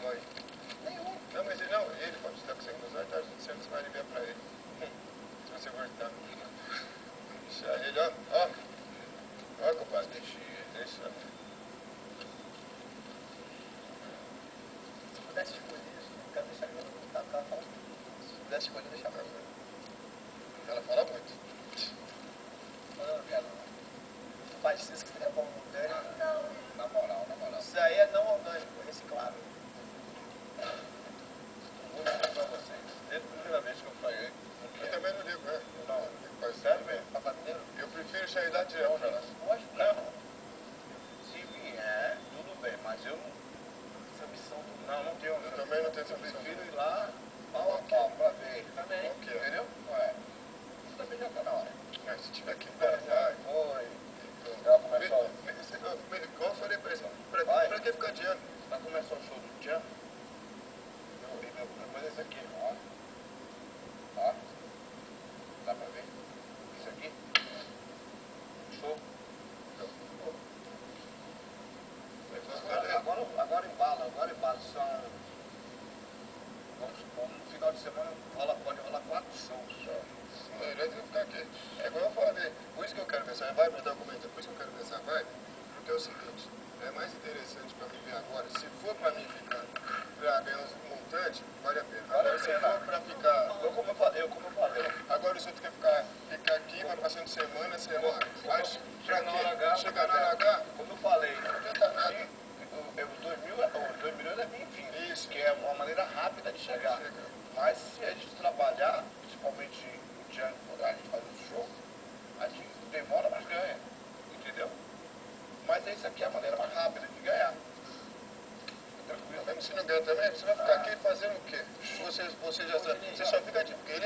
sonho? Nenhum. Não, mas ele não, ele, quando está com segundo sonho, tá dizendo que você vai aliviar pra ele. Se você voltar. Deixa ele, ó, ó. Ó, compadre, deixa. Se pudesse escolher, eu quero deixar ele voltar, porque ela fala muito. Se pudesse escolher, eu deixava ela. Ela fala muito. Não quero, não. Mas isso que seria bom, né? Não. Na moral. Isso aí é não orgânico, é reciclável. Vou dizer pra vocês. Desde a primeira vez que eu falei. Eu também não ligo, né? Não, faz sério mesmo. Eu prefiro sair lá direto pra lá. Lógico, não. Se vier, tudo bem, mas eu não. essa missão do... Não tenho. Eu também não tenho essa missão. Eu prefiro ir lá, pau a pau, pra ver. Também. Ok. Entendeu? Ué. Isso também já tá na hora. Mas se tiver que vai. Foi. Já começou. Igual eu falei pra ele, pra que ficar adiando? Vai começar o show do Tchan? Meu coisa é isso aqui, ó. Ó. Dá pra ver? Isso aqui. Show. Agora embala. São... Vamos supor, no final de semana pode rolar 4 shows. Ele vai ficar aqui. É igual eu falei. Por isso que eu quero ver essa vibe, me documenta. Por isso que eu quero ver essa vibe. Porque é o seguinte, é mais interessante pra mim ver agora. Se for pra mim ficar, pra ganhar uns montantes, vale a pena. Agora se for pra ficar... Como eu falei. Agora os outros querem ficar aqui, vai passando semana. Mas pra quê? Chegar na H, Como eu falei, não adianta nada. Os 2 milhões é bem-vindo. Isso. Que é uma maneira rápida de chegar. Mas se a gente trabalhar, principalmente no Tchan, quando a gente faz um show, a gente demora, mas ganha. Entendeu? Mas isso aqui é a maneira mais rápida de ganhar. Tranquilo. Mesmo se não ganhar também, você vai ficar aqui fazendo o quê? Você já sabe. Você só fica aqui, porque ele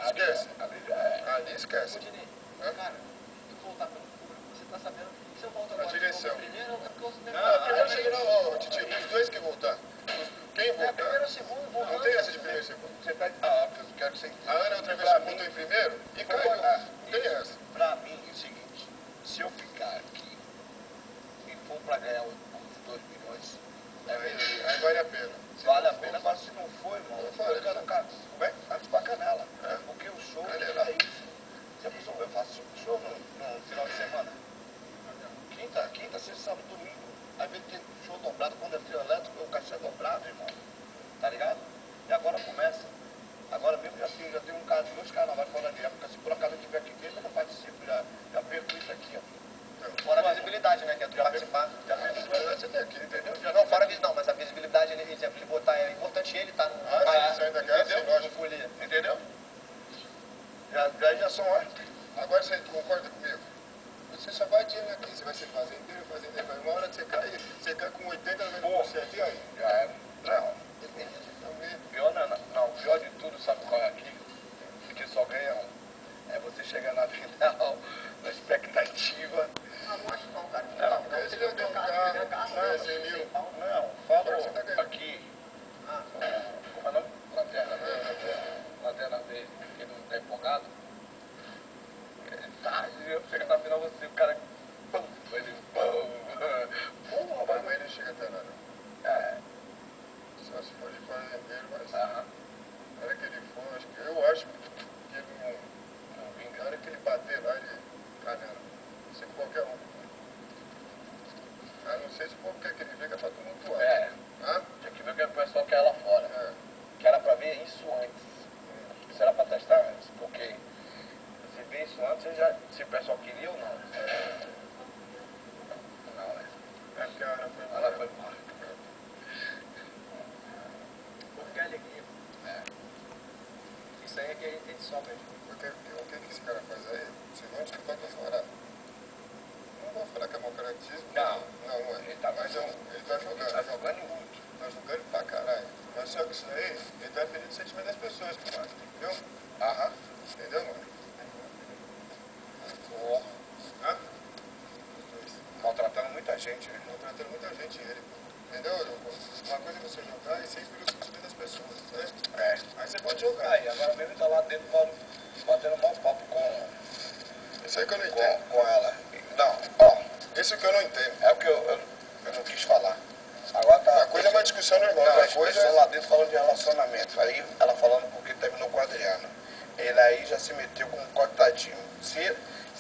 esquece. Ali esquece. Cara, tu voltar pelo público, você tá sabendo que se eu volto agora direção. primeiro, é porque eu Primeiro chega não, Titi, os dois que voltar. Quem voltar? primeiro ou segundo, voltando. Não tem essa de primeiro e segundo. Você tá... eu quero que você entenda. A Ana outra vez voltou em primeiro e caiu. Não tem essa. Pra mim é o seguinte, se eu ficar aqui e for pra ganhar os 2 milhões, Aí vale a pena. vale a pena, mas se não for, irmão, Eu falei, eu quero como é que faz pra canela? É. Porque o show Canela. é isso. Se a pessoa, eu faço show no final de semana, quinta, sexta, sábado, domingo. Às vezes tem show dobrado, quando é trio elétrico, o cachê é dobrado, irmão. Tá ligado? E agora começa. Agora mesmo já tem 2 carnavais fora de época. Se por acaso eu estiver aqui dentro, eu não participo, já perco isso aqui, ó. Fora a visibilidade, né? Que é tu participar. Já perco 2 anos, Você tem aqui, entendeu? Não, fora a visibilidade, não, mas a visibilidade, ele botar, é importante ele estar no Sim, sai da casa, entendeu? lógico. Folia, entendeu? Já são horas. Agora você concorda comigo? Você só vai dinheiro aqui, você vai ser fazendeiro. Uma hora que você cai com 80, 90%. E aí? Já era. Não. Pior não, pior de tudo, sabe qual é aqui? Porque só ganha um. É você chegar na final, na expectativa. Não acho não, cara. Não, você já deu um carro, 100 mil. Não, fala Você tá ganhando. aqui. Como é o nome? Lanterna verde, porque não tá empolgado. Tá, eu chego na final, o cara. Pum, ele. Mas ele não chega até lá, não. É. Só se for de fazendeiro, mas... Aham. Na hora que ele for, eu acho que ele não vinga. Na hora que ele bater lá, ele canela. Não sei qualquer um. A não ser se o povo quer que ele venha pra tumultuar. É. Hã? Tinha que ver o que o pessoal quer lá fora. É. Que era pra ver isso antes. Isso era pra testar antes, porque se vê isso antes, se o pessoal queria ou não. Não, né? É porque a Ana foi Ela foi embora. Porque é alegria. É. Isso aí é que a gente tem de sol mesmo. Porque o que esse cara faz aí? Vocês vão disputar pra fora. Não vou falar que é mau caratismo. Não. Não é. Ele tá Mas ele tá jogando. Tá jogando muito. Tá jogando pra caralho. Mas só que isso aí, ele tá ferindo o sentimento das pessoas, compadre. Entendeu? Aham. Entendeu, mano? Pô, Hã? maltratando muita gente, né? Estão tratando muita gente ele, pô. Entendeu, Leopoldo? Uma coisa é você jogar e sem ferir o sentimento das pessoas, né? É. Aí você pode jogar. Aí, agora mesmo ele tá lá dentro, batendo mau papo Isso aí que eu não entendo. com ela. Não, ó, Isso que eu não entendo. é o que eu não quis falar. Agora tá. Uma coisa é uma discussão isso é normal. Não, Outra as coisa pessoas lá dentro falando de relacionamento. Aí ela falando porque terminou com o Adriano. Ele aí já se meteu com um cortadinho. Se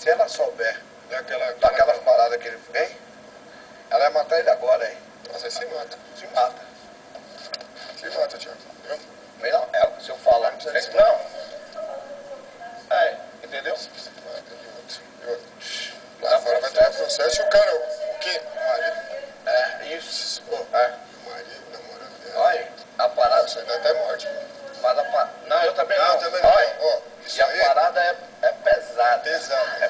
ela souber daquelas paradas que ele fez, ela vai matar ele agora, hein? Nossa, aí se mata. Se mata. Se mata, Thiago. Viu? Não, se eu falar, não precisa disso, não. É, entendeu? Se mata, e outro. Lá fora vai ter processo e o cara, o quê? O marido. É, isso. Pô, o marido, namorado. Olha, a parada. Isso aí dá até morte, mano. Mas não, eu também não. Também não. Olha, Ó, isso e a aí parada é pesada. pesado.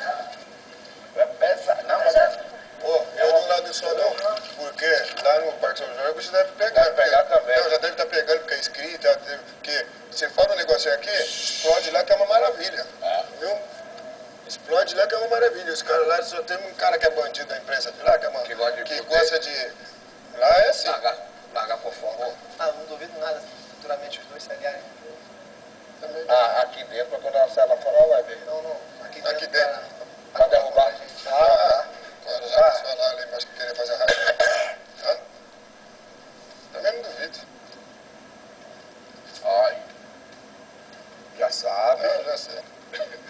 É pesada. Não, mas é. Pô, eu do lado do sol não, porque lá no Parque São Jorge você deve pegar. Deve pegar também. Não, já deve estar pegando porque é escrito, porque você fala um negócio aqui, explode lá que é uma maravilha. Viu? Explode lá que é uma maravilha. Os caras lá, só tem um cara que é bandido da imprensa de lá, que gosta de... Lá é assim. Largar por fora. Ah, não duvido nada, futuramente os dois se aliarem. Também. Aqui dentro, quando ela sai lá fora, ela vai ver. Não, Aqui dentro. Pra derrubar a gente. Agora já vai falar ali, mas que queria fazer raiva. Hã? Também não duvido. Ai. Já sabe. Não, já sei.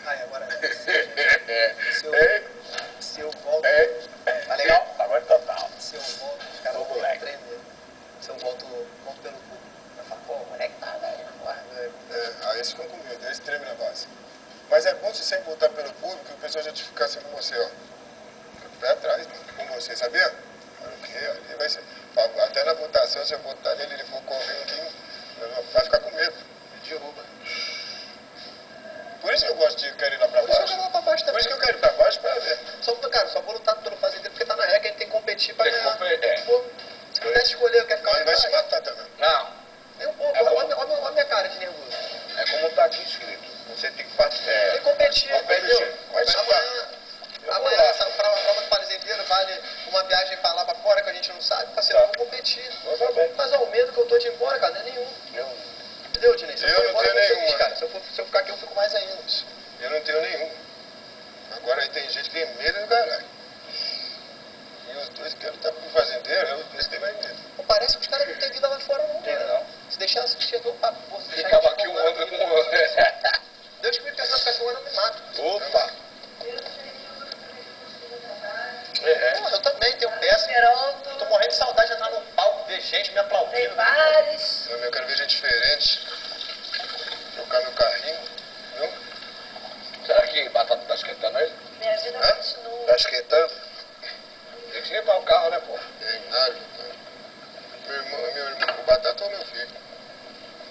Ai, agora, Ei, se eu volto... ei. Tá legal? Agora total. Se eu volto, os caras Ô, vão moleque. tremer. Se eu volto pelo cu, eu falo, pô, moleque tá velho, porra, velho. Aí eles ficam com medo, eles tremem na base. Mas é bom você sempre voltar pelo público e o pessoal já te ficar assim com você, ó. Pé atrás, mano, com você, sabia? O quê? Ali vai ser. Até na votação, se eu votar nele, ele for convicto, vai ficar com medo. Derruba. Por isso que eu gosto de querer ir lá pra Por isso que eu baixo. quero lá pra baixo Por também. isso que eu quero ir pra baixo pra ver. Só vou lutar pelo fazendeiro porque tá na regra, a gente tem que competir pra Tem que ganhar. competir, Pô, se pudesse escolher, eu quero ficar Mas lá vai se embaixo. matar também. Não, Nem um pouco, olha a minha cara de nervoso. é como tá aqui escrito. Você tem que participar. Tem que competir, Competir. Mas Amanhã essa prova do fazendeiro vale uma viagem pra lá pra fora que a gente não sabe, parceiro, eu vou competir. Eu também. Mas ó, o medo que eu tô de ir embora, cara, não é nenhum. Entendeu, Dinei? Se eu Eu for não embora, eu tenho vou feliz, nenhum, cara. Se eu ficar aqui, eu fico mais ainda. eu não tenho nenhum. Agora aí tem gente que tem medo do caralho. E os dois querem estar pro fazendeiro, os dois têm mais medo. Não parece que os caras não têm vida lá fora, não. Tem cara. não. Se deixar, se chegou o papo, pô, se deixar Ficava eles aqui um folgando ano aqui, com o outro. Deus que me pensar ficar aqui um ano, eu me mato. Opa! Pô, eu também tenho peça. Tô morrendo de saudade de entrar no palco, ver gente me Tem aplaudindo. vários. Eu quero ver gente diferente. Trocar meu carrinho. Viu? Será que batata tá esquentando ele? Minha vida Hã? continua. Tá esquentando? Tem que esquentar o carro, né, pô? Tem nada. Meu irmão, o Batata ou meu filho?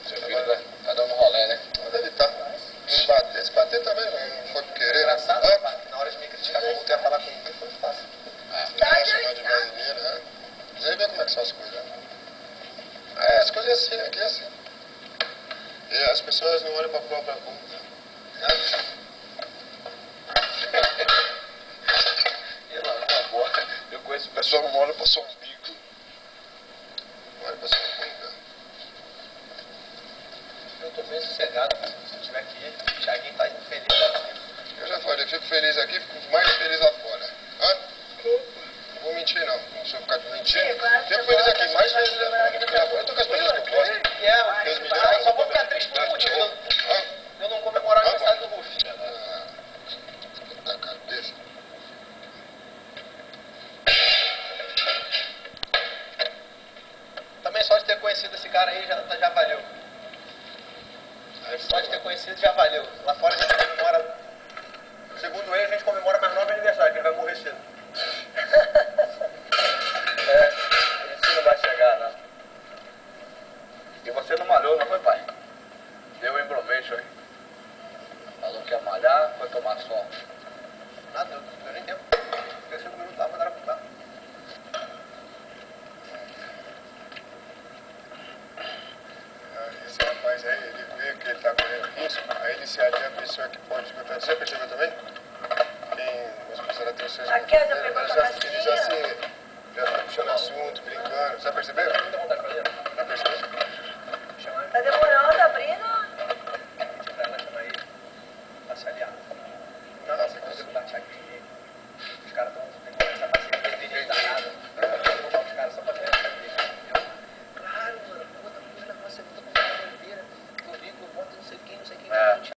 Seu filho tá dando rolé, né? Onde ele tá? Não bater, se bater também não foi por querer. Engraçado, Hã? rapaz, na hora de me criticar, eu voltei a falar comigo, foi fácil. Tá Chamar de doido? brasileiro, né? Você vê como é que são as coisas, né? É, as coisas é assim, aqui é assim. E as pessoas não olham pra própria conta. Né? E lá, na boa, eu conheço pessoas que não olham pro seu umbigo. Não olha pra sua conta. Eu tô bem sossegado, mas se eu tiver aqui, o Thiaguinho tá indo feliz da vida. Eu já falei, eu fico feliz aqui, fico mais feliz lá fora. Hã? Não vou mentir não, não sou ficar mentindo. Fico feliz aqui, mais feliz lá fora. Porque lá fora eu tô com as pessoas que eu gosto. Deus me livre. Eu só vou ficar triste por um motivo. Hã? Eu não comemorar o aniversário do Ruf. Da cabeça. Também só de ter conhecido esse cara aí já valeu. Só de ter conhecido já valeu. Lá fora a gente comemora. Segundo ele, a gente comemora mais 9 aniversário, que ele vai morrer cedo. Isso não vai chegar, não. E você não malhou, não foi, pai? Deu embromation, hein? Falou que ia malhar, foi tomar sol. Nada, eu nem tempo. Fiquei 5 minutos lá, mandaram pro carro. Esse rapaz aí, ele vê que ele tá correndo risco, aí ele se alia a pessoa que pode escutar. Você percebeu também? Quem as pessoas lá tem os seus... Raquel, já pegou Ele tua já pastilha? se puxando assunto, brincando. Você percebeu? Não dá vontade de